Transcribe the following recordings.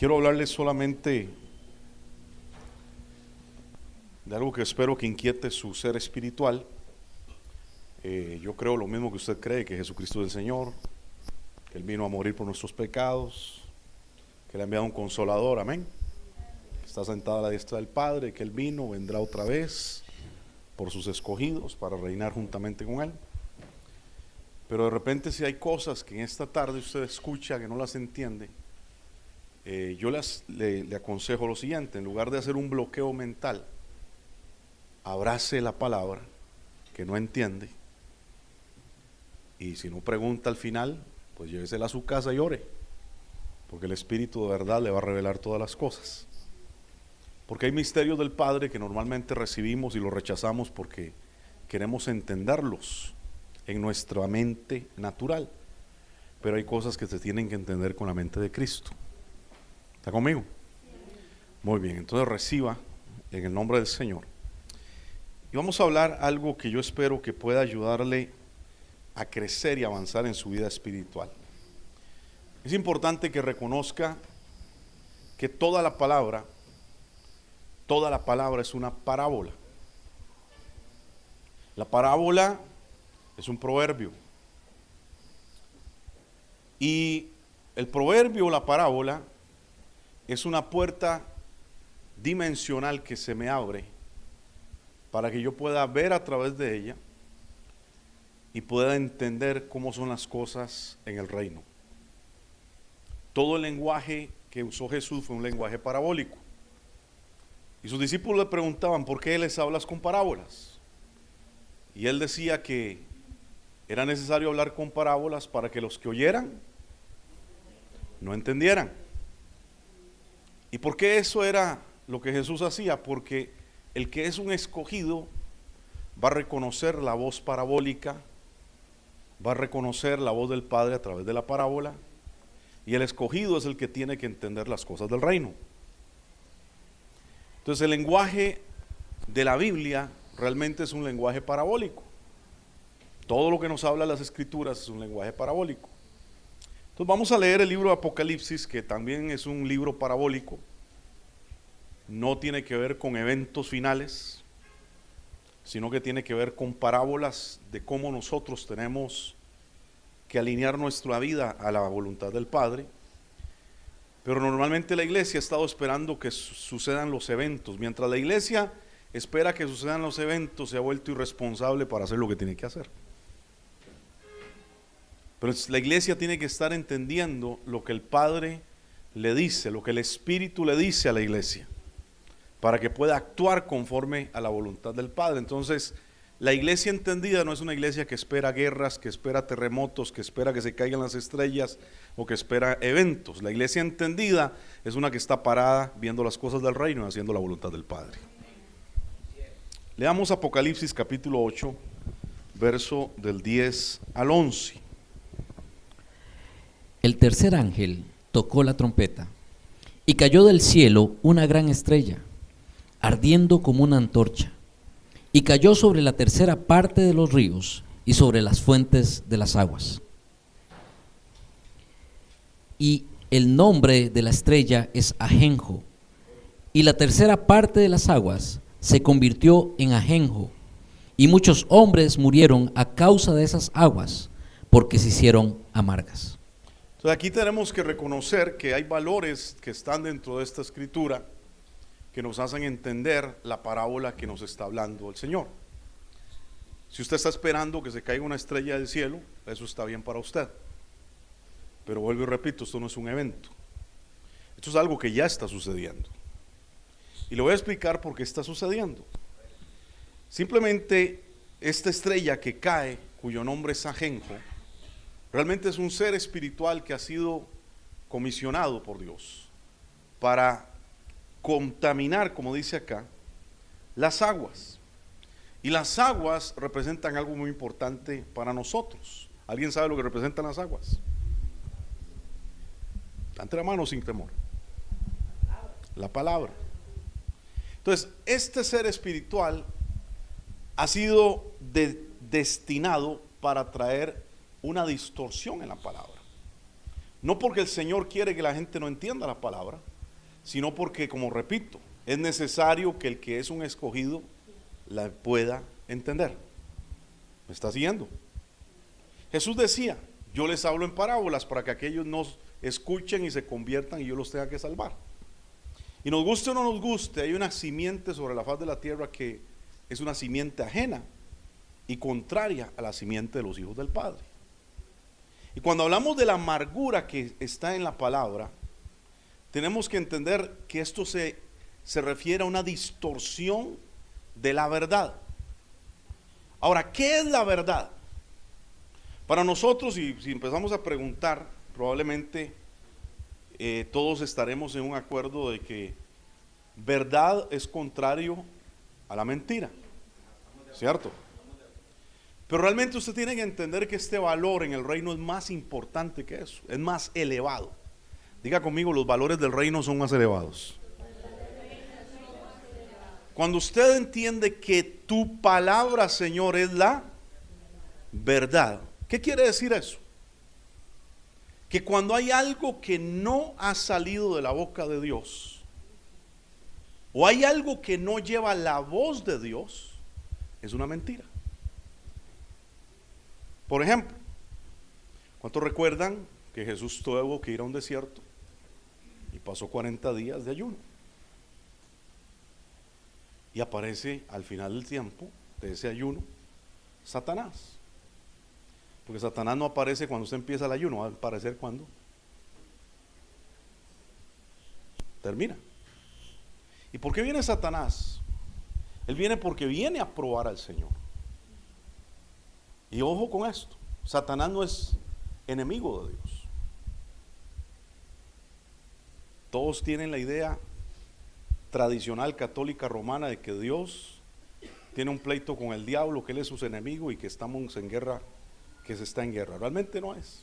Quiero hablarles solamente de algo que espero que inquiete su ser espiritual. Yo creo lo mismo que usted cree, que Jesucristo es el Señor, que Él vino a morir por nuestros pecados, que le ha enviado un consolador, amén. Está sentado a la diestra del Padre, que Él vino, vendrá otra vez por sus escogidos para reinar juntamente con Él. Pero de repente si hay cosas que en esta tarde usted escucha que no las entiende, yo le aconsejo lo siguiente: en lugar de hacer un bloqueo mental, abrace la palabra que no entiende, y si no pregunta al final, pues llévesela a su casa y ore, porque el Espíritu de verdad le va a revelar todas las cosas. Porque hay misterios del Padre que normalmente recibimos y los rechazamos porque queremos entenderlos en nuestra mente natural, pero hay cosas que se tienen que entender con la mente de Cristo. ¿Está conmigo? Muy bien, entonces reciba en el nombre del Señor. Y vamos a hablar algo que yo espero que pueda ayudarle a crecer y avanzar en su vida espiritual. Es importante que reconozca que toda la palabra es una parábola. La parábola es un proverbio. Y el proverbio, la parábola, es una puerta dimensional que se me abre para que yo pueda ver a través de ella y pueda entender cómo son las cosas en el reino. Todo el lenguaje que usó Jesús fue un lenguaje parabólico. Y sus discípulos le preguntaban: ¿por qué les hablas con parábolas? Y él decía que era necesario hablar con parábolas para que los que oyeran no entendieran. ¿Y por qué eso era lo que Jesús hacía? Porque el que es un escogido va a reconocer la voz parabólica, va a reconocer la voz del Padre a través de la parábola, y el escogido es el que tiene que entender las cosas del reino. Entonces el lenguaje de la Biblia realmente es un lenguaje parabólico. Todo lo que nos habla las Escrituras es un lenguaje parabólico. Entonces vamos a leer el libro de Apocalipsis, que también es un libro parabólico. No tiene que ver con eventos finales, sino que tiene que ver con parábolas de cómo nosotros tenemos que alinear nuestra vida a la voluntad del Padre. Pero normalmente la iglesia ha estado esperando que sucedan los eventos. Mientras la iglesia espera que sucedan los eventos, se ha vuelto irresponsable para hacer lo que tiene que hacer. Pero la iglesia tiene que estar entendiendo lo que el Padre le dice, lo que el Espíritu le dice a la iglesia, para que pueda actuar conforme a la voluntad del Padre. Entonces, la iglesia entendida no es una iglesia que espera guerras, que espera terremotos, que espera que se caigan las estrellas o que espera eventos. La iglesia entendida es una que está parada viendo las cosas del reino y haciendo la voluntad del Padre. Leamos Apocalipsis capítulo 8, verso del 10 al 11. El tercer ángel tocó la trompeta, y cayó del cielo una gran estrella, ardiendo como una antorcha, y cayó sobre la tercera parte de los ríos y sobre las fuentes de las aguas. Y el nombre de la estrella es Ajenjo, y la tercera parte de las aguas se convirtió en ajenjo, y muchos hombres murieron a causa de esas aguas, porque se hicieron amargas. Entonces aquí tenemos que reconocer que hay valores que están dentro de esta escritura que nos hacen entender la parábola que nos está hablando el Señor. Si usted está esperando que se caiga una estrella del cielo, eso está bien para usted. Pero vuelvo y repito, esto no es un evento. Esto es algo que ya está sucediendo. Y le voy a explicar por qué está sucediendo. Simplemente esta estrella que cae, cuyo nombre es Ajenjo, realmente es un ser espiritual que ha sido comisionado por Dios para contaminar, como dice acá, las aguas. Y las aguas representan algo muy importante para nosotros. ¿Alguien sabe lo que representan las aguas? Levante la mano sin temor. La palabra. Entonces, este ser espiritual ha sido destinado para traer una distorsión en la palabra. No porque el Señor quiere que la gente no entienda la palabra, sino porque, como repito, es necesario que el que es un escogido la pueda entender. ¿Me está siguiendo? Jesús decía, yo les hablo en parábolas para que aquellos nos escuchen y se conviertan y yo los tenga que salvar. Y nos guste o no nos guste, hay una simiente sobre la faz de la tierra que es una simiente ajena y contraria a la simiente de los hijos del Padre. Y cuando hablamos de la amargura que está en la palabra, tenemos que entender que esto se refiere a una distorsión de la verdad. Ahora, ¿qué es la verdad? Para nosotros, si empezamos a preguntar, probablemente todos estaremos en un acuerdo de que verdad es contrario a la mentira, ¿cierto? Pero realmente usted tiene que entender que este valor en el reino es más importante que eso, es más elevado. Diga conmigo, los valores del reino son más elevados. Cuando usted entiende que tu palabra, Señor, es la verdad, ¿qué quiere decir eso? Que cuando hay algo que no ha salido de la boca de Dios, o hay algo que no lleva la voz de Dios, es una mentira. Por ejemplo, ¿cuántos recuerdan que Jesús tuvo que ir a un desierto y pasó 40 días de ayuno? Y aparece al final del tiempo de ese ayuno Satanás. Porque Satanás no aparece cuando usted empieza el ayuno, va a aparecer cuando termina. ¿Y por qué viene Satanás? Él viene porque viene a probar al Señor. Y ojo con esto, Satanás no es enemigo de Dios. Todos tienen la idea tradicional católica romana de que Dios tiene un pleito con el diablo, que él es su enemigo y que estamos en guerra, que se está en guerra. Realmente no es.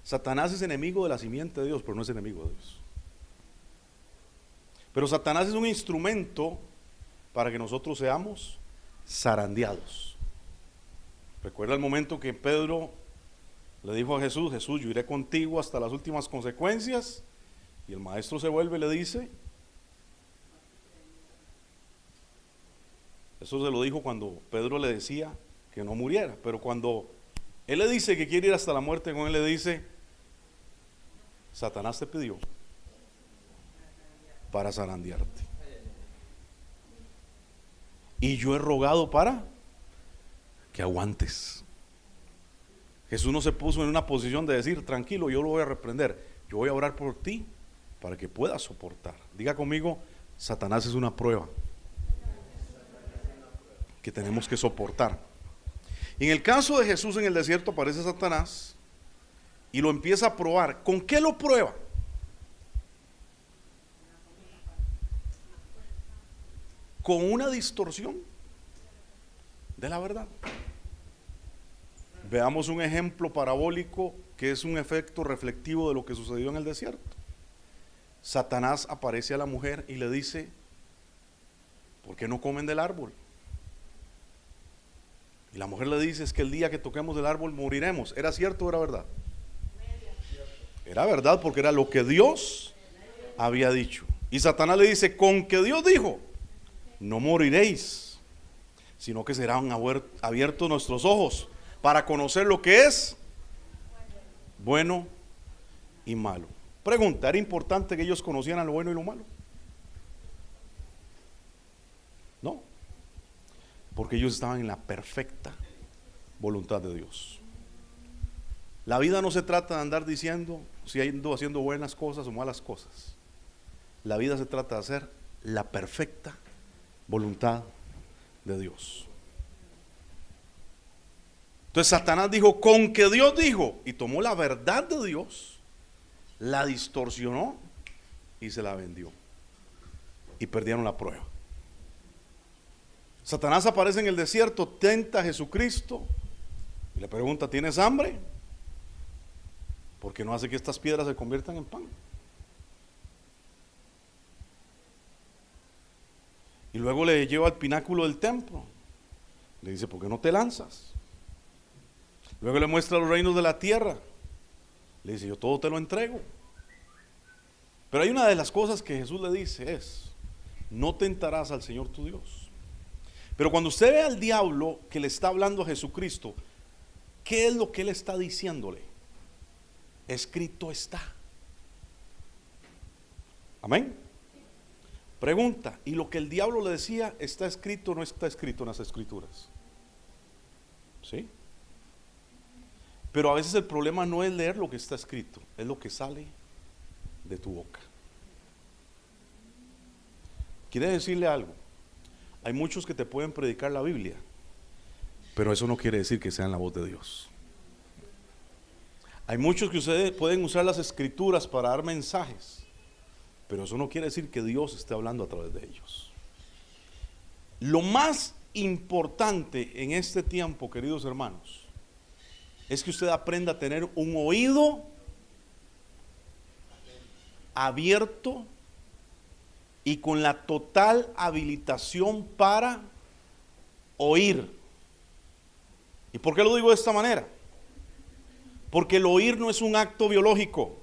Satanás es enemigo de la simiente de Dios, pero no es enemigo de Dios. Pero Satanás es un instrumento para que nosotros seamos zarandeados. Recuerda el momento que Pedro le dijo a Jesús, Jesús, yo iré contigo hasta las últimas consecuencias, y el maestro se vuelve y le dice, eso se lo dijo cuando Pedro le decía que no muriera, pero cuando él le dice que quiere ir hasta la muerte con él, le dice, Satanás te pidió para zarandearte, y yo he rogado para que aguantes. Jesús no se puso en una posición de decir, tranquilo, yo lo voy a reprender, yo voy a orar por ti para que puedas soportar. Diga conmigo, Satanás es una prueba que tenemos que soportar. En el caso de Jesús en el desierto aparece Satanás y lo empieza a probar. ¿Con qué lo prueba? Con una distorsión de la verdad. Veamos un ejemplo parabólico que es un efecto reflectivo de lo que sucedió en el desierto. Satanás aparece a la mujer y le dice, ¿por qué no comen del árbol? Y la mujer le dice, es que el día que toquemos del árbol moriremos. ¿Era cierto o era verdad? Era verdad, porque era lo que Dios había dicho. Y Satanás le dice, con que Dios dijo, no moriréis, sino que serán abiertos nuestros ojos para conocer lo que es bueno y malo. Pregunta, ¿era importante que ellos conocieran lo bueno y lo malo? No, porque ellos estaban en la perfecta voluntad de Dios. La vida no se trata de andar diciendo si ando haciendo buenas cosas o malas cosas. La vida se trata de hacer la perfecta voluntad de Dios. Entonces Satanás dijo, con que Dios dijo, y tomó la verdad de Dios, la distorsionó y se la vendió. Y perdieron la prueba. Satanás aparece en el desierto, tenta a Jesucristo y le pregunta, ¿tienes hambre? ¿Por qué no hace que estas piedras se conviertan en pan? Y luego le lleva al pináculo del templo. Le dice, ¿por qué no te lanzas? Luego le muestra los reinos de la tierra. Le dice, yo todo te lo entrego. Pero hay una de las cosas que Jesús le dice es: no tentarás al Señor tu Dios. Pero cuando usted ve al diablo que le está hablando a Jesucristo, ¿qué es lo que él está diciéndole? Escrito está. Amén. Pregunta: ¿y lo que el diablo le decía está escrito o no está escrito en las escrituras? ¿Sí? Pero a veces el problema no es leer lo que está escrito, es lo que sale de tu boca. Quiere decirle algo: hay muchos que te pueden predicar la Biblia, pero eso no quiere decir que sean la voz de Dios. Hay muchos que ustedes pueden usar las escrituras para dar mensajes, pero eso no quiere decir que Dios esté hablando a través de ellos. Lo más importante en este tiempo, queridos hermanos, es que usted aprenda a tener un oído abierto y con la total habilitación para oír. ¿Y por qué lo digo de esta manera? Porque el oír no es un acto biológico.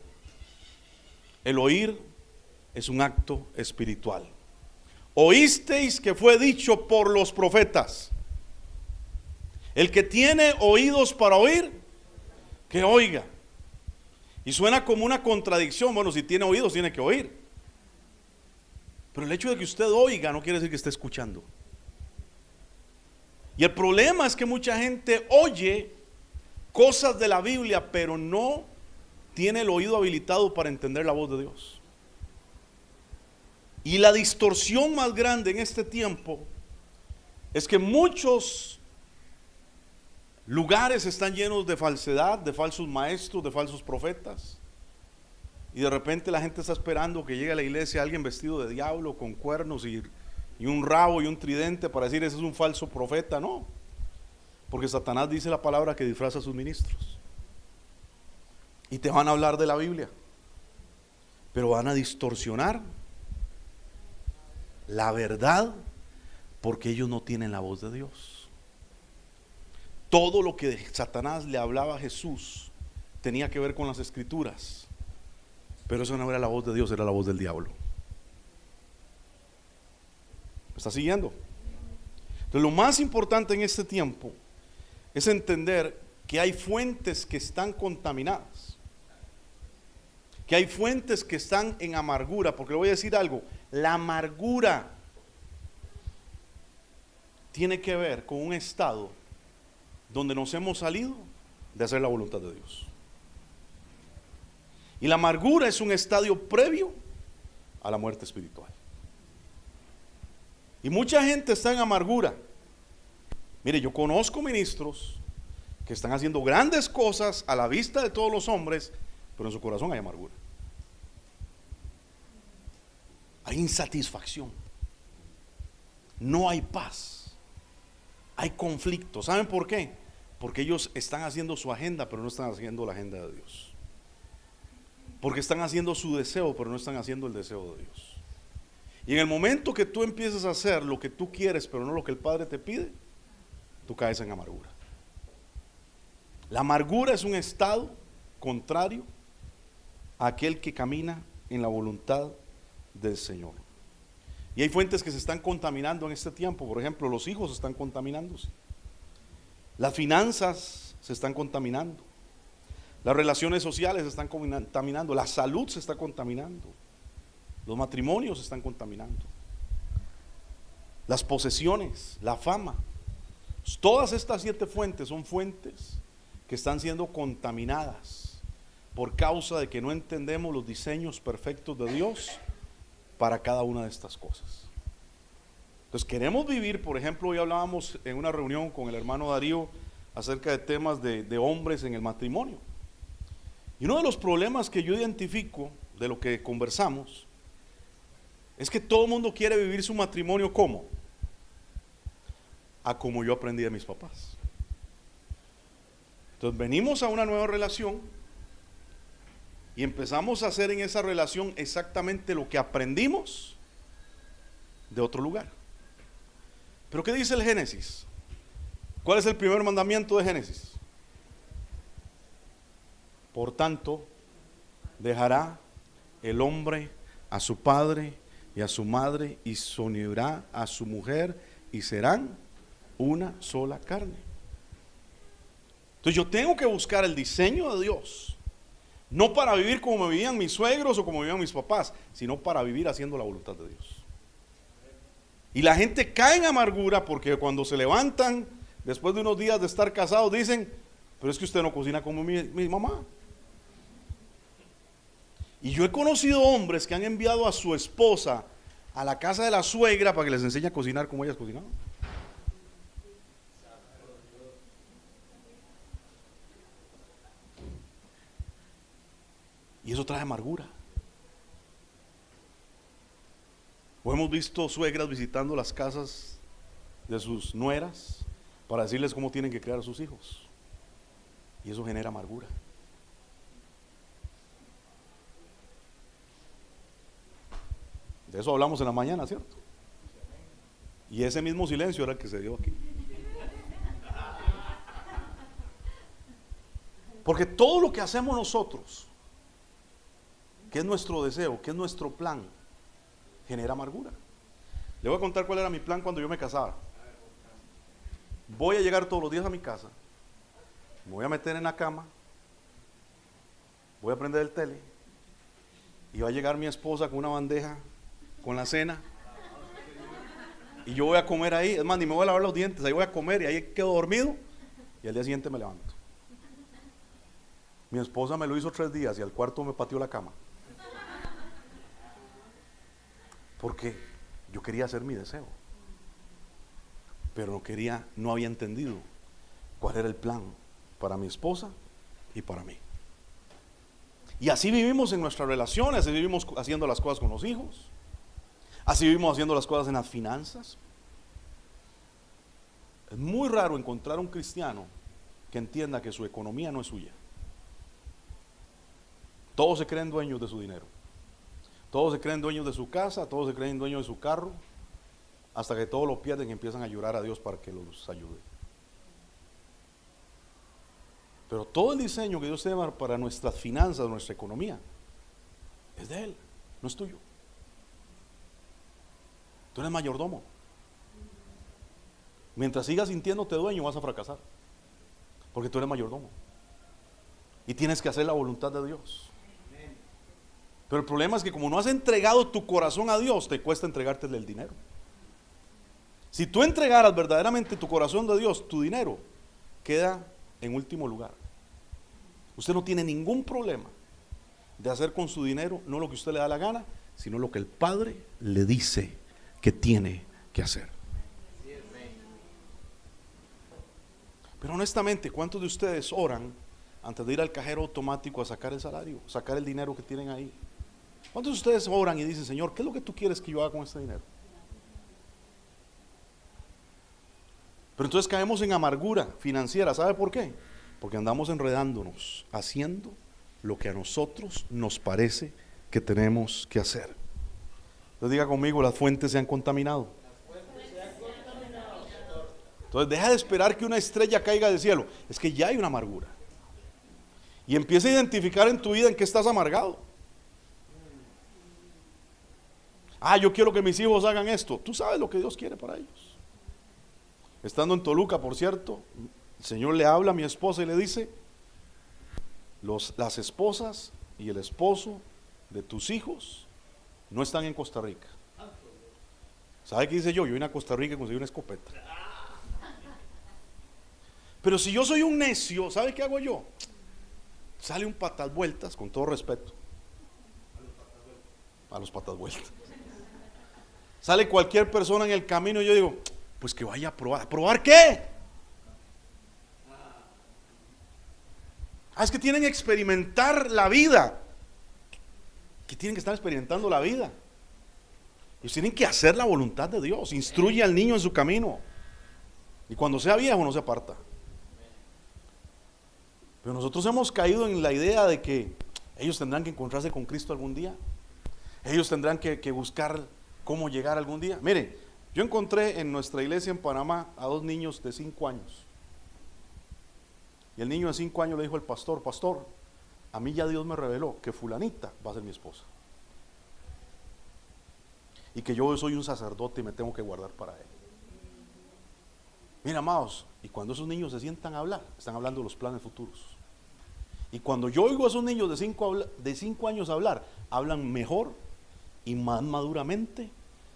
El oír es un acto espiritual. Oísteis que fue dicho por los profetas: el que tiene oídos para oír, que oiga. Y suena como una contradicción. Bueno, si tiene oídos tiene que oír. Pero el hecho de que usted oiga no quiere decir que esté escuchando. Y el problema es que mucha gente oye cosas de la Biblia, pero no tiene el oído habilitado para entender la voz de Dios. Y la distorsión más grande en este tiempo es que muchos lugares están llenos de falsedad, de falsos maestros, de falsos profetas. Y de repente la gente está esperando que llegue a la iglesia alguien vestido de diablo, con cuernos y un rabo y un tridente para decir: ese es un falso profeta. No, porque Satanás dice la palabra que disfraza a sus ministros. Y te van a hablar de la Biblia, pero van a distorsionar la verdad, porque ellos no tienen la voz de Dios. Todo lo que Satanás le hablaba a Jesús tenía que ver con las escrituras, pero eso no era la voz de Dios, era la voz del diablo. ¿Me está siguiendo? Entonces, lo más importante en este tiempo es entender que hay fuentes que están contaminadas, que hay fuentes que están en amargura. Porque le voy a decir algo: la amargura tiene que ver con un estado donde nos hemos salido de hacer la voluntad de Dios. Y la amargura es un estadio previo a la muerte espiritual. Y mucha gente está en amargura. Mire, yo conozco ministros que están haciendo grandes cosas a la vista de todos los hombres, pero en su corazón hay amargura. Hay insatisfacción. No hay paz. Hay conflicto. ¿Saben por qué? Porque ellos están haciendo su agenda, pero no están haciendo la agenda de Dios. Porque están haciendo su deseo, pero no están haciendo el deseo de Dios. Y en el momento que tú empiezas a hacer lo que tú quieres, pero no lo que el Padre te pide, tú caes en amargura. La amargura es un estado contrario a aquel que camina en la voluntad del Señor. Y hay fuentes que se están contaminando en este tiempo. Por ejemplo, los hijos están contaminándose. Las finanzas se están contaminando. Las relaciones sociales se están contaminando. La salud se está contaminando. Los matrimonios se están contaminando. Las posesiones, la fama. Todas estas 7 fuentes son fuentes que están siendo contaminadas por causa de que no entendemos los diseños perfectos de Dios para cada una de estas cosas. Entonces queremos vivir, por ejemplo, hoy hablábamos en una reunión con el hermano Darío acerca de temas de hombres en el matrimonio. Y uno de los problemas que yo identifico de lo que conversamos es que todo el mundo quiere vivir su matrimonio ¿cómo? A como yo aprendí de mis papás. Entonces venimos a una nueva relación y empezamos a hacer en esa relación exactamente lo que aprendimos de otro lugar. Pero ¿qué dice el Génesis? ¿Cuál es el primer mandamiento de Génesis? Por tanto, dejará el hombre a su padre y a su madre, y se unirá a su mujer, y serán una sola carne. Entonces yo tengo que buscar el diseño de Dios, no para vivir como vivían mis suegros o como vivían mis papás, sino para vivir haciendo la voluntad de Dios. Y la gente cae en amargura porque cuando se levantan después de unos días de estar casados dicen: pero es que usted no cocina como mi mamá. Y yo he conocido hombres que han enviado a su esposa a la casa de la suegra para que les enseñe a cocinar como ellas cocinaban. Y eso trae amargura. O hemos visto suegras visitando las casas de sus nueras para decirles cómo tienen que criar a sus hijos. Y eso genera amargura. De eso hablamos en la mañana, ¿cierto? Y ese mismo silencio era el que se dio aquí. Porque todo lo que hacemos nosotros, que es nuestro deseo, que es nuestro plan, genera amargura. Le voy a contar cuál era mi plan cuando yo me casaba. Voy a llegar todos los días a mi casa, me voy a meter en la cama, voy a prender el tele, y va a llegar mi esposa con una bandeja con la cena, y yo voy a comer ahí. Es más, ni me voy a lavar los dientes, ahí voy a comer y ahí quedo dormido, y al día siguiente me levanto. Mi esposa me lo hizo 3 días y al cuarto me pateó la cama, porque yo quería hacer mi deseo, pero no había entendido cuál era el plan para mi esposa y para mí. Y así vivimos en nuestras relaciones, así vivimos haciendo las cosas con los hijos, así vivimos haciendo las cosas en las finanzas. Es muy raro encontrar un cristiano que entienda que su economía no es suya. Todos se creen dueños de su dinero, todos se creen dueños de su casa, todos se creen dueños de su carro, hasta que todos lo pierden y empiezan a llorar a Dios para que los ayude. Pero todo el diseño que Dios tiene para nuestras finanzas, nuestra economía, es de Él, no es tuyo. Tú eres mayordomo. Mientras sigas sintiéndote dueño, vas a fracasar, porque tú eres mayordomo y tienes que hacer la voluntad de Dios. Pero el problema es que como no has entregado tu corazón a Dios, te cuesta entregarte el dinero. Si tú entregaras verdaderamente tu corazón a Dios, tu dinero queda en último lugar. Usted no tiene ningún problema de hacer con su dinero no lo que usted le da la gana, sino lo que el Padre le dice que tiene que hacer. Pero honestamente, ¿cuántos de ustedes oran antes de ir al cajero automático a sacar el salario, sacar el dinero que tienen ahí? ¿Cuántos de ustedes oran y dicen: Señor, ¿qué es lo que tú quieres que yo haga con este dinero? Pero entonces caemos en amargura financiera. ¿Sabe por qué? Porque andamos enredándonos, haciendo lo que a nosotros nos parece que tenemos que hacer. Entonces diga conmigo: las fuentes se han contaminado. Entonces deja de esperar que una estrella caiga del cielo. Es que ya hay una amargura. Y empieza a identificar en tu vida en qué estás amargado. Yo quiero que mis hijos hagan esto. Tú sabes lo que Dios quiere para ellos. Estando en Toluca, por cierto, el Señor le habla a mi esposa y le dice: las esposas y el esposo de tus hijos no están en Costa Rica. ¿Sabe qué dice yo? Yo vine a Costa Rica y conseguí una escopeta. Pero si yo soy un necio, ¿sabe qué hago yo? Sale un patas vueltas, con todo respeto. A los patas vueltas. Sale cualquier persona en el camino y yo digo: pues que vaya a probar. ¿A probar qué? Es que tienen que experimentar la vida. Que tienen que estar experimentando la vida. Ellos tienen que hacer la voluntad de Dios. Instruye al niño en su camino, y cuando sea viejo no se aparta. Pero nosotros hemos caído en la idea de que ellos tendrán que encontrarse con Cristo algún día. Ellos tendrán que buscar cómo llegar algún día. Miren, yo encontré en nuestra iglesia en Panamá a 2 niños de 5 años. Y el niño de 5 años le dijo al pastor: pastor, a mí ya Dios me reveló que fulanita va a ser mi esposa. y que yo soy un sacerdote y me tengo que guardar para Él. Mira, amados, y cuando esos niños se sientan a hablar, están hablando de los planes futuros. Y cuando yo oigo a esos niños de 5 años hablar, hablan mejor y más maduramente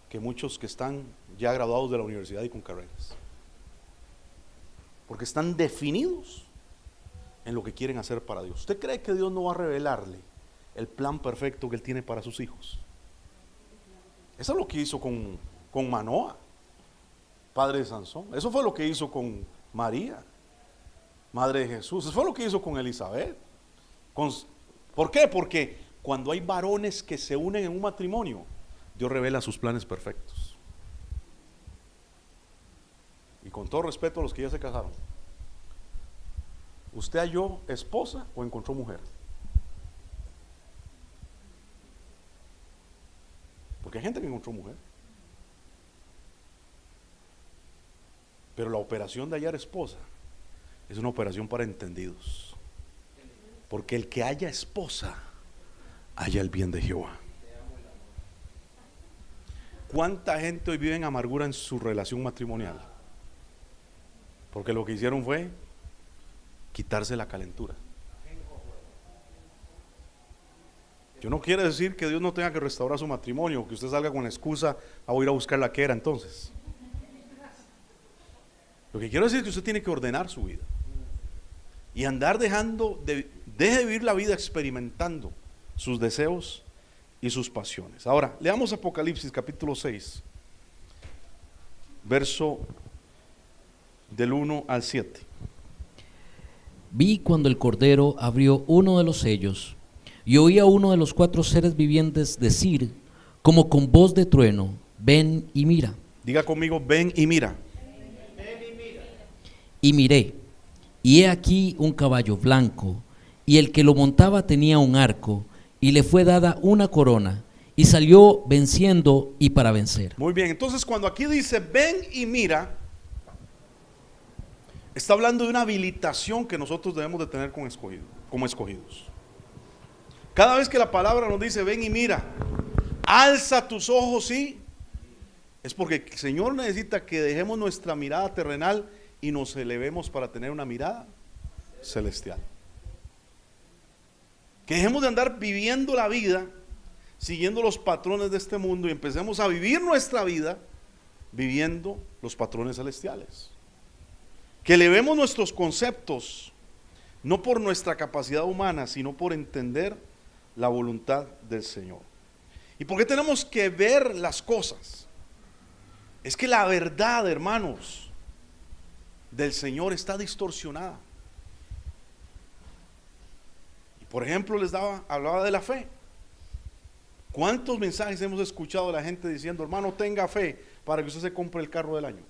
que muchos que están ya graduados de la universidad y con carreras. Porque están definidos en lo que quieren hacer para Dios. ¿Usted cree que Dios no va a revelarle el plan perfecto que Él tiene para sus hijos? Eso es lo que hizo con Manoah, padre de Sansón. Eso fue lo que hizo con María, madre de Jesús. Eso fue lo que hizo con Elizabeth. ¿Por qué? Porque cuando hay varones que se unen en un matrimonio, Dios revela sus planes perfectos. Y con todo respeto a los que ya se casaron, ¿usted halló esposa o encontró mujer? Porque hay gente que encontró mujer. Pero la operación de hallar esposa es una operación para entendidos. Porque el que haya esposa, halla el bien de Jehová. ¿Cuánta gente hoy vive en amargura en su relación matrimonial? Porque lo que hicieron fue quitarse la calentura. Yo no quiero decir que Dios no tenga que restaurar su matrimonio, que usted salga con la excusa a ir a buscar la que era entonces. Lo que quiero decir es que usted tiene que ordenar su vida y andar deje de vivir la vida experimentando sus deseos y sus pasiones. Ahora, leamos Apocalipsis capítulo 6, verso del 1 al 7. Vi cuando el Cordero abrió uno de los sellos, y oí a uno de los 4 seres vivientes decir, como con voz de trueno, ven y mira. Diga conmigo, ven y mira. Y miré, y he aquí un caballo blanco, y el que lo montaba tenía un arco, y le fue dada una corona, y salió venciendo y para vencer. Muy bien, entonces cuando aquí dice ven y mira, está hablando de una habilitación que nosotros debemos de tener como escogidos. Cada vez que la palabra nos dice ven y mira, alza tus ojos, sí, es porque el Señor necesita que dejemos nuestra mirada terrenal y nos elevemos para tener una mirada celestial. Que dejemos de andar viviendo la vida siguiendo los patrones de este mundo y empecemos a vivir nuestra vida viviendo los patrones celestiales. Que elevemos nuestros conceptos no por nuestra capacidad humana, sino por entender la voluntad del Señor. ¿Y por qué tenemos que ver las cosas? Es que la verdad, hermanos, del Señor está distorsionada. Y por ejemplo hablaba de la fe. ¿Cuántos mensajes hemos escuchado de la gente diciendo, hermano, tenga fe para que usted se compre el carro del año?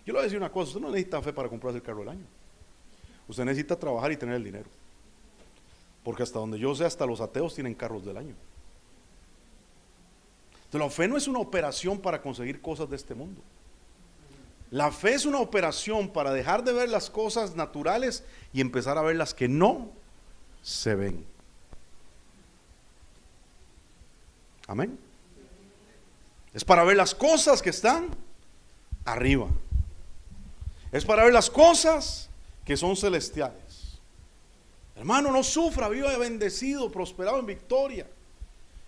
Yo le voy a decir una cosa, usted no necesita fe para comprarse el carro del año. Usted necesita trabajar y tener el dinero. Porque hasta donde yo sé, hasta los ateos tienen carros del año. Entonces, la fe no es una operación para conseguir cosas de este mundo. La fe es una operación para dejar de ver las cosas naturales y empezar a ver las que no se ven. Amén. Es para ver las cosas que están arriba. Es para ver las cosas que son celestiales. Hermano, no sufra, viva bendecido, prosperado en victoria.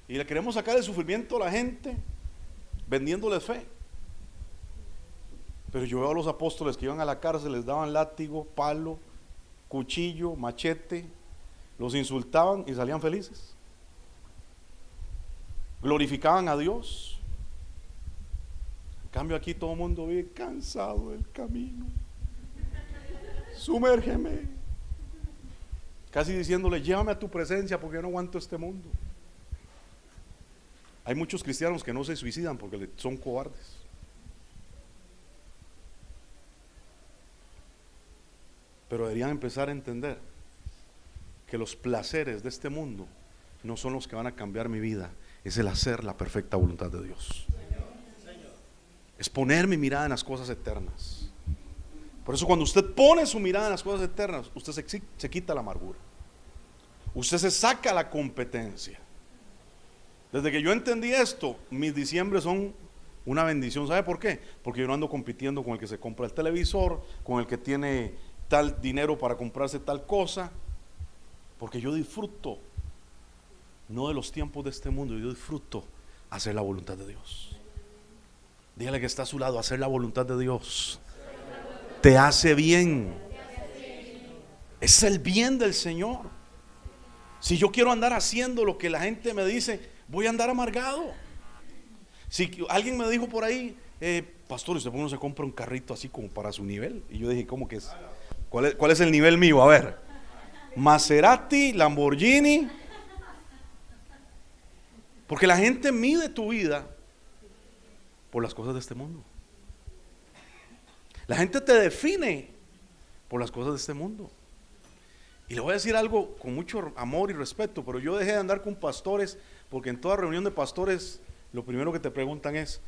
Y le queremos sacar el sufrimiento a la gente vendiéndole fe. Pero yo veo a los apóstoles que iban a la cárcel, les daban látigo, palo, cuchillo, machete, los insultaban y salían felices. Glorificaban a Dios. En cambio aquí todo el mundo vive cansado del camino. Sumérgeme. Casi diciéndole, llévame a tu presencia porque yo no aguanto este mundo. Hay muchos cristianos que no se suicidan porque son cobardes. Pero deberían empezar a entender que los placeres de este mundo no son los que van a cambiar mi vida, es el hacer la perfecta voluntad de Dios. Es poner mi mirada en las cosas eternas. Por eso cuando usted pone su mirada en las cosas eternas, usted se quita la amargura. Usted se saca la competencia. Desde que yo entendí esto, mis diciembres son una bendición. ¿Sabe por qué? Porque yo no ando compitiendo con el que se compra el televisor, con el que tiene tal dinero para comprarse tal cosa, porque yo disfruto no de los tiempos de este mundo, yo disfruto hacer la voluntad de Dios. Dígale que está a su lado, hacer la voluntad de Dios te hace bien. Es el bien del Señor. Si yo quiero andar haciendo lo que la gente me dice, voy a andar amargado. Si alguien me dijo por ahí, pastor, ¿usted por qué no se compra un carrito así como para su nivel? Y yo dije, ¿cómo que es? ¿Cuál es el nivel mío? A ver, Maserati, Lamborghini. Porque la gente mide tu vida por las cosas de este mundo. La gente te define por las cosas de este mundo. Y le voy a decir algo con mucho amor y respeto, pero yo dejé de andar con pastores porque en toda reunión de pastores lo primero que te preguntan es: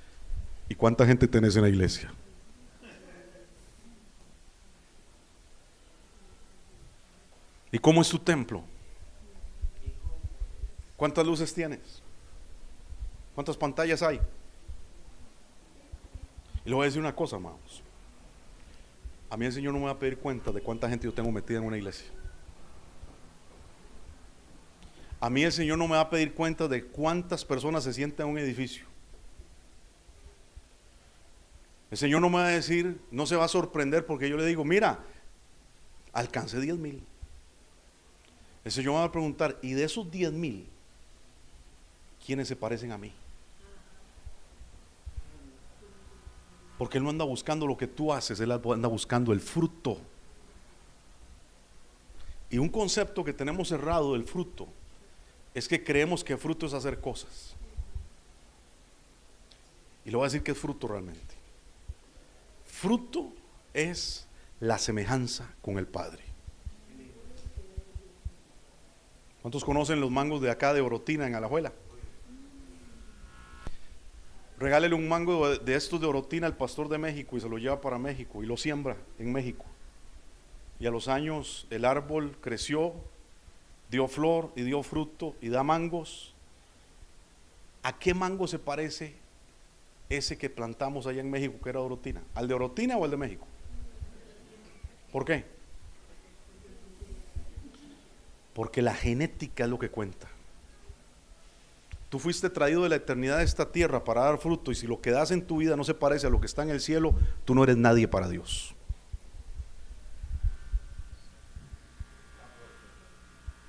¿y cuánta gente tenés en la iglesia? ¿Y cómo es tu templo? ¿Cuántas luces tienes? ¿Cuántas pantallas hay? Y le voy a decir una cosa, amados. A mí el Señor no me va a pedir cuenta de cuánta gente yo tengo metida en una iglesia. A mí el Señor no me va a pedir cuenta de cuántas personas se sientan en un edificio. El Señor no me va a decir, no se va a sorprender porque yo le digo, mira, alcancé 10,000. El Señor me va a preguntar, ¿y de esos 10,000, quiénes se parecen a mí? Porque Él no anda buscando lo que tú haces, Él anda buscando el fruto. Y un concepto que tenemos errado del fruto es que creemos que fruto es hacer cosas. Y le voy a decir que es fruto realmente. Fruto es la semejanza con el Padre. ¿Cuántos conocen los mangos de acá de Orotina en Alajuela? Regálele un mango de estos de Orotina al pastor de México y se lo lleva para México y lo siembra en México. Y a los años el árbol creció, dio flor y dio fruto y da mangos. ¿A qué mango se parece ese que plantamos allá en México que era de Orotina? ¿Al de Orotina o al de México? ¿Por qué? Porque la genética es lo que cuenta. Tú fuiste traído de la eternidad de esta tierra para dar fruto, y si lo que das en tu vida no se parece a lo que está en el cielo, tú no eres nadie para Dios.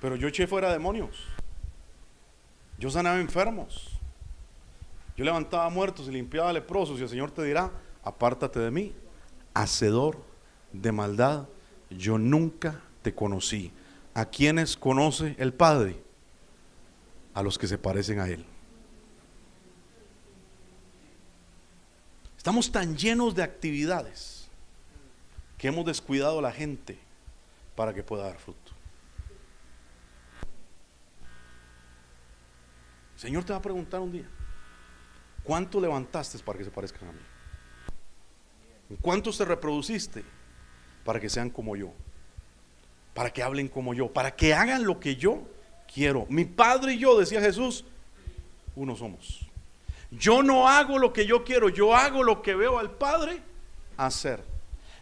Pero yo eché fuera demonios, yo sanaba enfermos, yo levantaba muertos y limpiaba leprosos, y el Señor te dirá: apártate de mí, hacedor de maldad, yo nunca te conocí. ¿A quiénes conoce el Padre? A los que se parecen a Él. Estamos tan llenos de actividades que hemos descuidado a la gente para que pueda dar fruto. El Señor te va a preguntar un día: ¿cuánto levantaste para que se parezcan a mí? ¿En cuántos te reproduciste para que sean como yo? Para que hablen como yo, para que hagan lo que yo quiero. Mi Padre y yo, decía Jesús, uno somos. Yo no hago lo que yo quiero, yo hago lo que veo al Padre hacer.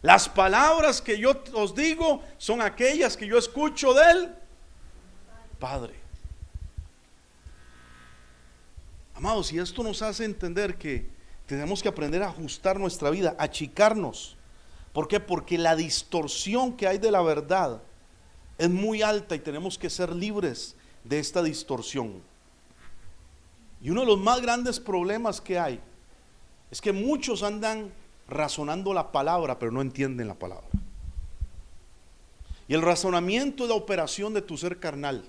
Las palabras que yo os digo son aquellas que yo escucho del Padre. Amados, y esto nos hace entender que tenemos que aprender a ajustar nuestra vida, a achicarnos. ¿Por qué? Porque la distorsión que hay de la verdad es muy alta y tenemos que ser libres de esta distorsión. Y uno de los más grandes problemas que hay es que muchos andan razonando la palabra, pero no entienden la palabra. Y el razonamiento es la operación de tu ser carnal,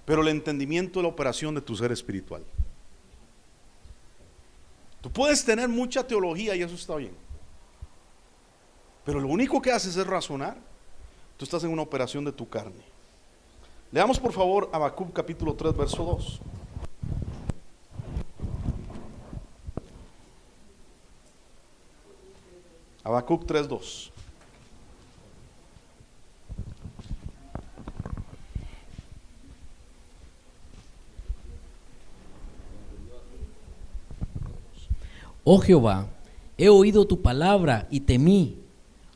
pero el entendimiento es la operación de tu ser espiritual. Tú puedes tener mucha teología y eso está bien, pero lo único que haces es razonar. Tú estás en una operación de tu carne. Leamos por favor Habacuc capítulo 3 verso 2. Habacuc 3:2. Oh Jehová, he oído tu palabra y temí.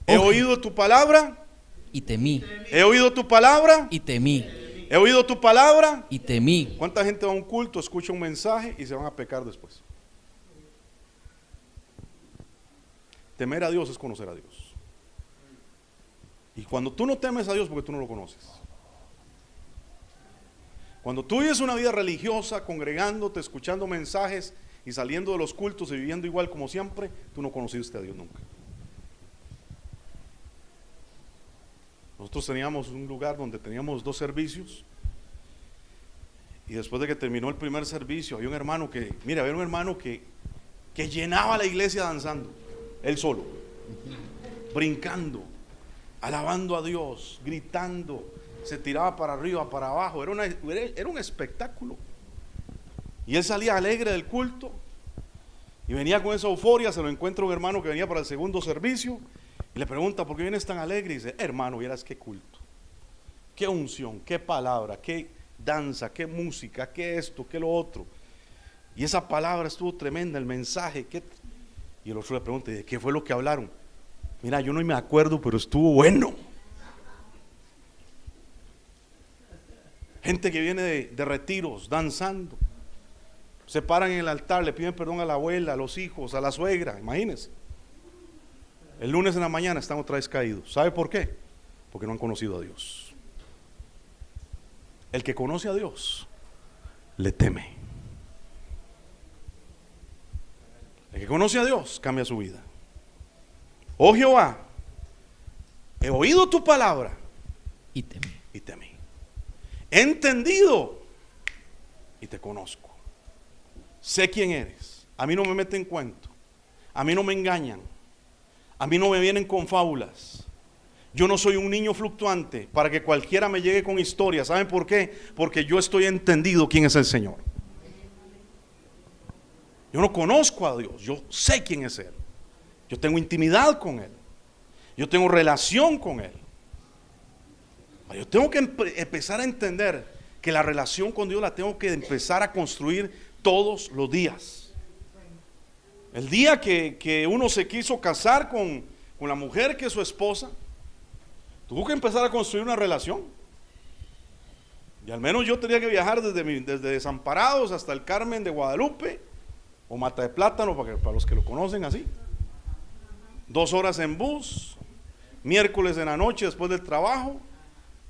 He oído tu palabra. Y temí. He oído tu palabra. Y temí. He oído tu palabra. Y temí. ¿Cuánta gente va a un culto, escucha un mensaje y se van a pecar después? Temer a Dios es conocer a Dios. Y cuando tú no temes a Dios, porque tú no lo conoces. Cuando tú vives una vida religiosa, congregándote, escuchando mensajes y saliendo de los cultos y viviendo igual como siempre, tú no conociste a Dios nunca. Nosotros teníamos un lugar donde teníamos 2 servicios. Y después de que terminó el primer servicio, había un hermano que llenaba la iglesia danzando, él solo, brincando, alabando a Dios, gritando, se tiraba para arriba, para abajo, era un espectáculo. Y él salía alegre del culto y venía con esa euforia. Se lo encuentra un hermano que venía para el segundo servicio y le pregunta: ¿por qué vienes tan alegre? Y dice: hermano, vieras qué culto, qué unción, qué palabra, qué danza, qué música, qué esto, qué lo otro. Y esa palabra estuvo tremenda, el mensaje. Y el otro le pregunta: ¿qué fue lo que hablaron? Mira, yo no me acuerdo, pero estuvo bueno. Gente que viene de retiros, danzando, se paran en el altar, le piden perdón a la abuela, a los hijos, a la suegra, imagínense. El lunes en la mañana están otra vez caídos. ¿Sabe por qué? Porque no han conocido a Dios. El que conoce a Dios le teme. El que conoce a Dios cambia su vida. Oh Jehová, he oído tu palabra Y temí. y temí. He entendido y te conozco. Sé quién eres. A mí no me meten cuento. A mí no me engañan. A mí no me vienen con fábulas. Yo no soy un niño fluctuante para que cualquiera me llegue con historias. ¿Saben por qué? Porque yo estoy entendido quién es el Señor. Yo no conozco a Dios, yo sé quién es Él. Yo tengo intimidad con Él. Yo tengo relación con Él. Yo tengo que empezar a entender que la relación con Dios la tengo que empezar a construir todos los días. El día que uno se quiso casar con la mujer que es su esposa, tuvo que empezar a construir una relación. Y al menos yo tenía que viajar desde Desamparados hasta el Carmen de Guadalupe, o Mata de Plátano, para los que lo conocen así. 2 horas en bus, miércoles en la noche después del trabajo,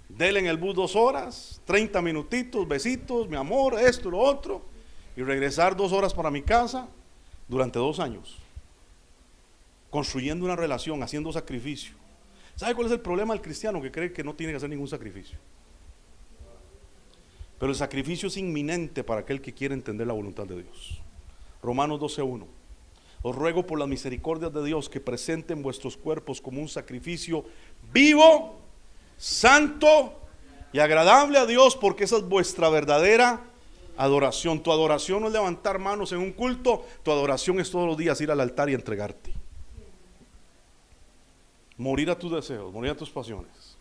dele en el bus 2 horas, 30 minutitos, besitos, mi amor, esto, lo otro, y regresar 2 horas para mi casa durante 2 años, construyendo una relación, haciendo sacrificio. ¿Sabe cuál es el problema del cristiano? Que cree que no tiene que hacer ningún sacrificio. Pero el sacrificio es inminente para aquel que quiere entender la voluntad de Dios. Romanos 12:1. Os ruego por las misericordias de Dios que presenten vuestros cuerpos como un sacrificio vivo, santo y agradable a Dios, porque esa es vuestra verdadera adoración. Tu adoración no es levantar manos en un culto, tu adoración es todos los días ir al altar y entregarte. Morir a tus deseos, morir a tus pasiones.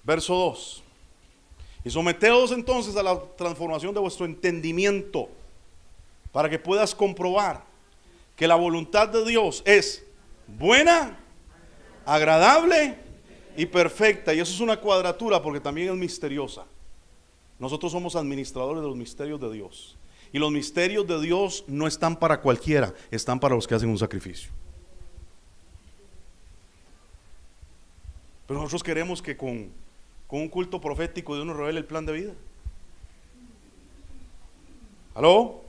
Verso 2. Y someteos entonces a la transformación de vuestro entendimiento, para que puedas comprobar que la voluntad de Dios es buena, agradable y perfecta. Y eso es una cuadratura porque también es misteriosa. Nosotros somos administradores de los misterios de Dios. Y los misterios de Dios no están para cualquiera, están para los que hacen un sacrificio. Pero nosotros queremos que con un culto profético Dios nos revele el plan de vida. ¿Aló?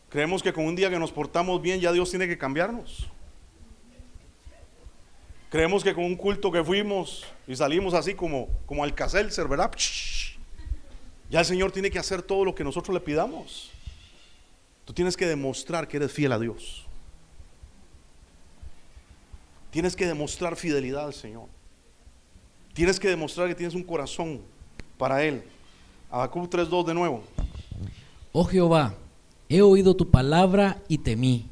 Creemos que con un día que nos portamos bien ya Dios tiene que cambiarnos. Creemos que con un culto que fuimos y salimos así como Alka-Seltzer, ¿verdad? Ya el Señor tiene que hacer todo lo que nosotros le pidamos. Tú tienes que demostrar que eres fiel a Dios. Tienes que demostrar fidelidad al Señor. Tienes que demostrar que tienes un corazón para Él. Habacuc 3:2 de nuevo. Oh Jehová, he oído tu palabra y temí.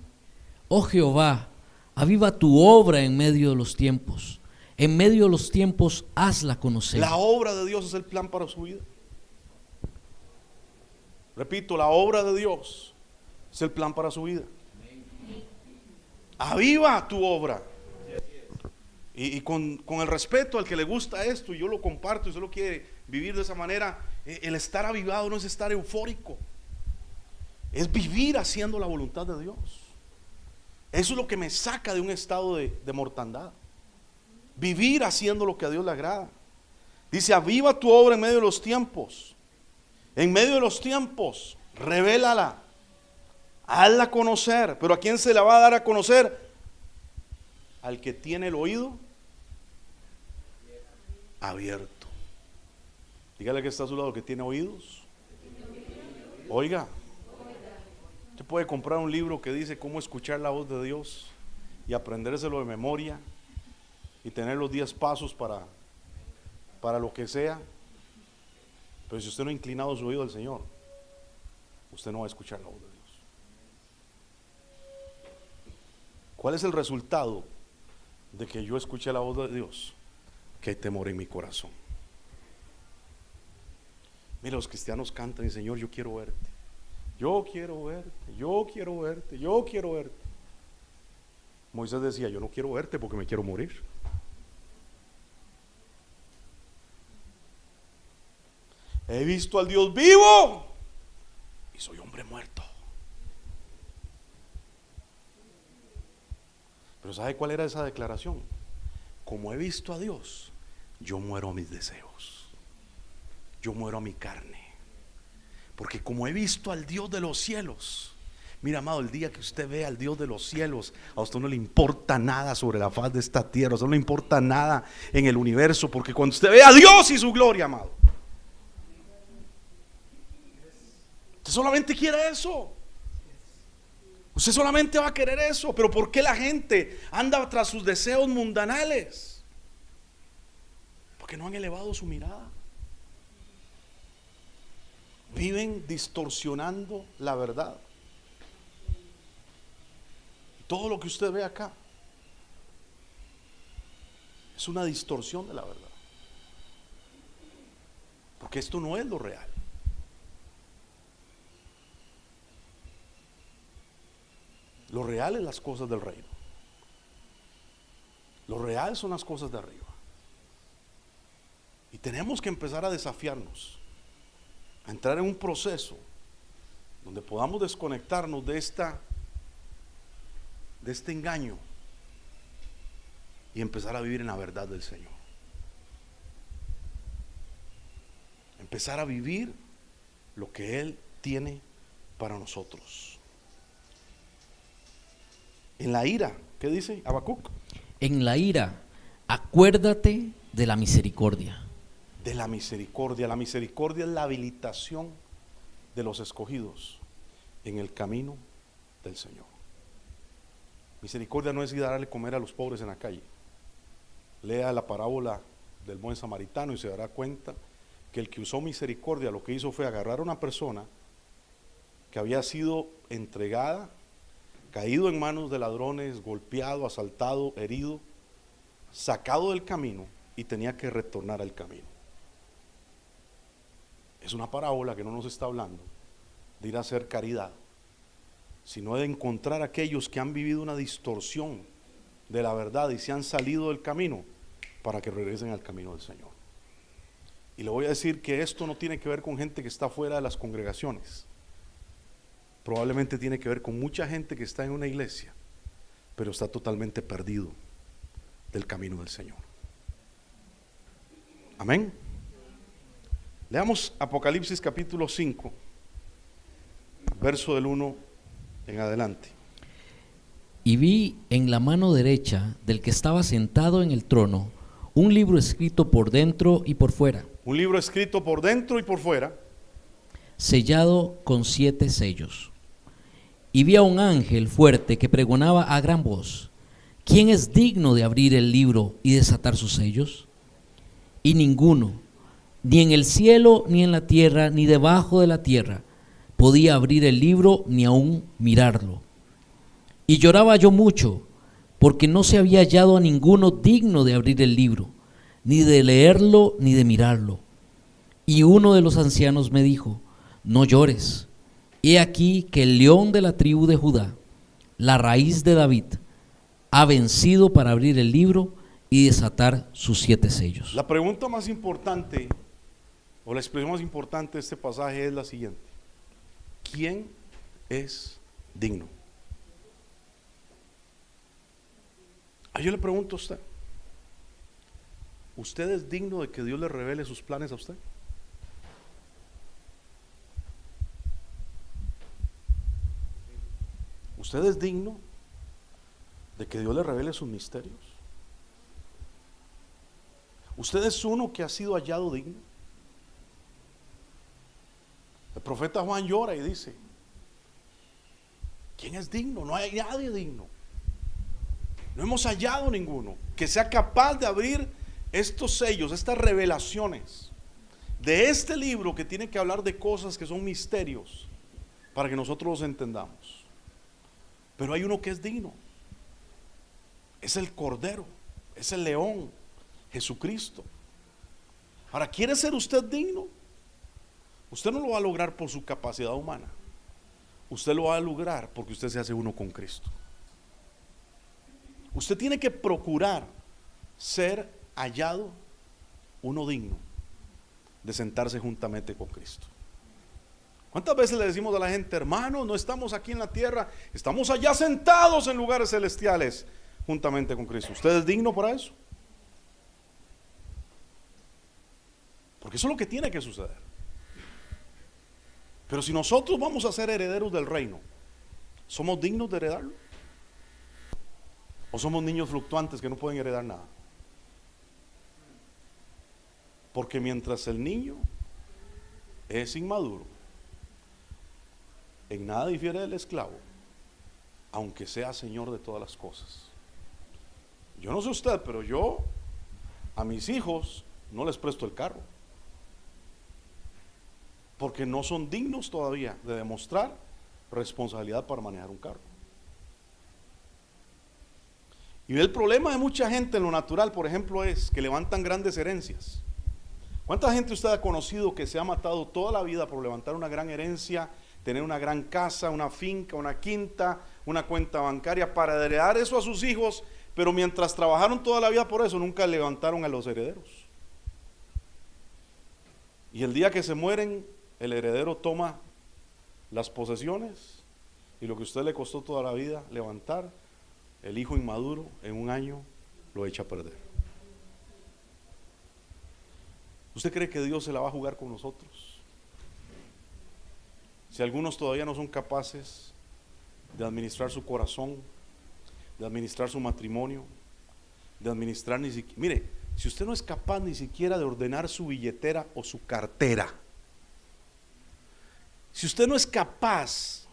Oh Jehová, aviva tu obra en medio de los tiempos. En medio de los tiempos hazla conocer. La obra de Dios es el plan para su vida. Repito, la obra de Dios Es el plan para su vida. Aviva tu obra. Y con el respeto al que le gusta esto, y yo lo comparto y usted lo quiere vivir de esa manera, el estar avivado no es estar eufórico, es vivir haciendo la voluntad de Dios. Eso es lo que me saca de un estado de mortandad. Vivir haciendo lo que a Dios le agrada. Dice, aviva tu obra en medio de los tiempos. En medio de los tiempos, revélala, hazla conocer. Pero ¿a quién se la va a dar a conocer? Al que tiene el oído abierto. Dígale que está a su lado, que tiene oídos. Oiga, usted puede comprar un libro que dice cómo escuchar la voz de Dios y aprendérselo de memoria y tener los 10 pasos para lo que sea. Pero si usted no ha inclinado su oído al Señor, usted no va a escuchar la voz de Dios. ¿Cuál es el resultado de que yo escuche la voz de Dios? Que hay temor en mi corazón. Mira, los cristianos cantan, Señor, yo quiero verte, yo quiero verte, yo quiero verte, yo quiero verte. Moisés decía, yo no quiero verte porque me quiero morir. He visto al Dios vivo y soy hombre muerto. Pero ¿sabe cuál era esa declaración? Como he visto a Dios, yo muero a mis deseos, yo muero a mi carne, porque como he visto al Dios de los cielos. Mira, amado, el día que usted vea al Dios de los cielos, a usted no le importa nada sobre la faz de esta tierra, a usted no le importa nada en el universo, porque cuando usted ve a Dios y su gloria, amado, usted solamente quiere eso. Usted solamente va a querer eso. Pero ¿por qué la gente anda tras sus deseos mundanales? Porque no han elevado su mirada. Viven distorsionando la verdad. Todo lo que usted ve acá es una distorsión de la verdad. Porque esto no es lo real. Lo real es las cosas del reino. Lo real son las cosas de arriba. Y tenemos que empezar a desafiarnos, a entrar en un proceso donde podamos desconectarnos de este engaño y empezar a vivir en la verdad del Señor. Empezar a vivir lo que Él tiene para nosotros. En la ira, ¿qué dice Habacuc? En la ira, acuérdate de la misericordia. De la misericordia. La misericordia es la habilitación de los escogidos en el camino del Señor. Misericordia no es ir a darle comer a los pobres en la calle. Lea la parábola del buen samaritano y se dará cuenta que el que usó misericordia lo que hizo fue agarrar a una persona que había sido entregada, caído en manos de ladrones, golpeado, asaltado, herido, sacado del camino y tenía que retornar al camino. Es una parábola que no nos está hablando de ir a hacer caridad, sino de encontrar a aquellos que han vivido una distorsión de la verdad y se han salido del camino para que regresen al camino del Señor. Y le voy a decir que esto no tiene que ver con gente que está fuera de las congregaciones. Probablemente tiene que ver con mucha gente que está en una iglesia, pero está totalmente perdido del camino del Señor. Amén. Leamos Apocalipsis capítulo 5, verso del 1 en adelante. Y vi en la mano derecha del que estaba sentado en el trono un libro escrito por dentro y por fuera. Un libro escrito por dentro y por fuera, sellado con 7 sellos. Y vi a un ángel fuerte que pregonaba a gran voz: ¿quién es digno de abrir el libro y desatar sus sellos? Y ninguno, ni en el cielo, ni en la tierra, ni debajo de la tierra, podía abrir el libro ni aún mirarlo. Y lloraba yo mucho, porque no se había hallado a ninguno digno de abrir el libro, ni de leerlo, ni de mirarlo. Y uno de los ancianos me dijo: no llores. He aquí que el león de la tribu de Judá, la raíz de David, ha vencido para abrir el libro y desatar sus 7 sellos. La pregunta más importante, o la expresión más importante de este pasaje es la siguiente: ¿quién es digno? Yo le pregunto a usted, ¿usted es digno de que Dios le revele sus planes a usted? ¿Usted es digno de que Dios le revele sus misterios? ¿Usted es uno que ha sido hallado digno? El profeta Juan llora y dice: ¿quién es digno? No hay nadie digno. No hemos hallado ninguno que sea capaz de abrir estos sellos, estas revelaciones de este libro que tiene que hablar de cosas que son misterios para que nosotros los entendamos. Pero hay uno que es digno. Es el Cordero, es el León, Jesucristo. Ahora, ¿quiere ser usted digno? Usted no lo va a lograr por su capacidad humana. Usted lo va a lograr porque usted se hace uno con Cristo. Usted tiene que procurar ser hallado uno digno de sentarse juntamente con Cristo. ¿Cuántas veces le decimos a la gente: hermano, no estamos aquí en la tierra, estamos allá sentados en lugares celestiales juntamente con Cristo? ¿Usted es digno para eso? Porque eso es lo que tiene que suceder. Pero si nosotros vamos a ser herederos del reino, ¿somos dignos de heredarlo? ¿O somos niños fluctuantes que no pueden heredar nada? Porque mientras el niño es inmaduro, en nada difiere del esclavo, aunque sea señor de todas las cosas. Yo no sé usted, pero yo a mis hijos no les presto el carro, porque no son dignos todavía de demostrar responsabilidad para manejar un carro. Y el problema de mucha gente en lo natural, por ejemplo, es que levantan grandes herencias. ¿Cuánta gente usted ha conocido que se ha matado toda la vida por levantar una gran herencia, tener una gran casa, una finca, una quinta, una cuenta bancaria, para heredar eso a sus hijos, pero mientras trabajaron toda la vida por eso, nunca levantaron a los herederos? Y el día que se mueren, el heredero toma las posesiones y lo que a usted le costó toda la vida levantar, el hijo inmaduro en un año lo echa a perder. ¿Usted cree que Dios se la va a jugar con nosotros? Si algunos todavía no son capaces de administrar su corazón, de administrar su matrimonio, de administrar ni siquiera, mire, si usted no es capaz ni siquiera de ordenar su billetera o su cartera, si usted no es capaz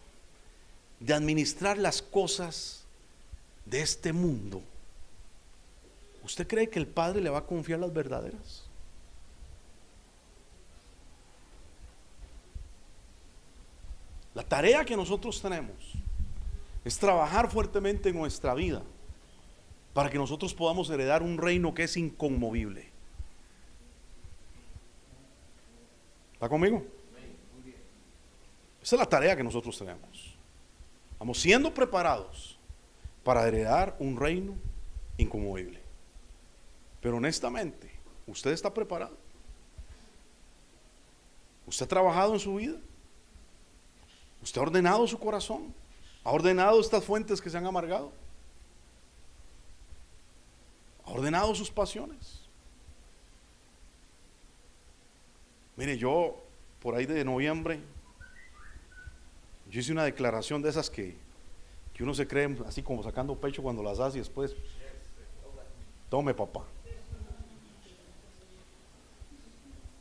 de administrar las cosas de este mundo, ¿usted cree que el Padre le va a confiar las verdaderas? La tarea que nosotros tenemos es trabajar fuertemente en nuestra vida para que nosotros podamos heredar un reino que es inconmovible. ¿Está conmigo? Esa es la tarea que nosotros tenemos. Vamos siendo preparados para heredar un reino inconmovible. Pero honestamente, ¿usted está preparado? ¿Usted ha trabajado en su vida? ¿Usted ha ordenado su corazón? ¿Ha ordenado estas fuentes que se han amargado? ¿Ha ordenado sus pasiones? Mire, yo por ahí de noviembre, yo hice una declaración de esas que uno se cree así como sacando pecho cuando las hace y después, tome papá.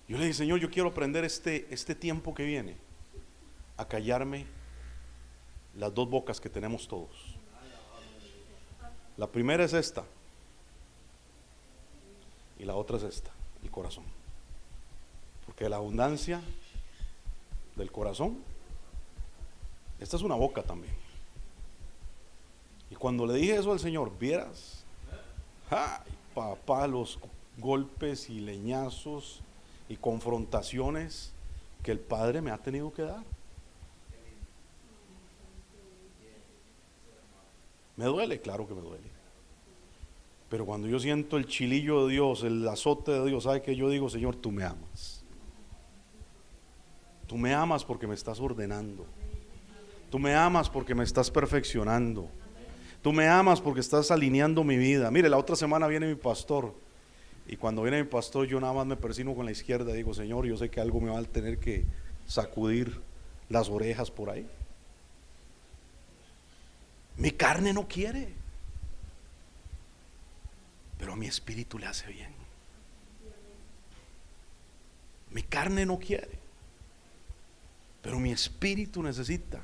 Yo le dije: Señor, yo quiero aprender este tiempo que viene a callarme las dos bocas que tenemos todos. La primera es esta y la otra es esta, el corazón. Porque la abundancia del corazón, esta es una boca también. Y cuando le dije eso al Señor, vieras, ay papá, los golpes y leñazos y confrontaciones que el Padre me ha tenido que dar. Me duele, claro que me duele. Pero cuando yo siento el chilillo de Dios, el azote de Dios, ¿sabe qué yo digo? Señor, tú me amas. Tú me amas porque me estás ordenando. Tú me amas porque me estás perfeccionando. Tú me amas porque estás alineando mi vida. Mire, la otra semana viene mi pastor. Y cuando viene mi pastor, yo nada más me persino con la izquierda y digo, Señor, yo sé que algo me va a tener que sacudir las orejas por ahí. Mi carne no quiere, pero a mi espíritu le hace bien. Mi carne no quiere, pero mi espíritu necesita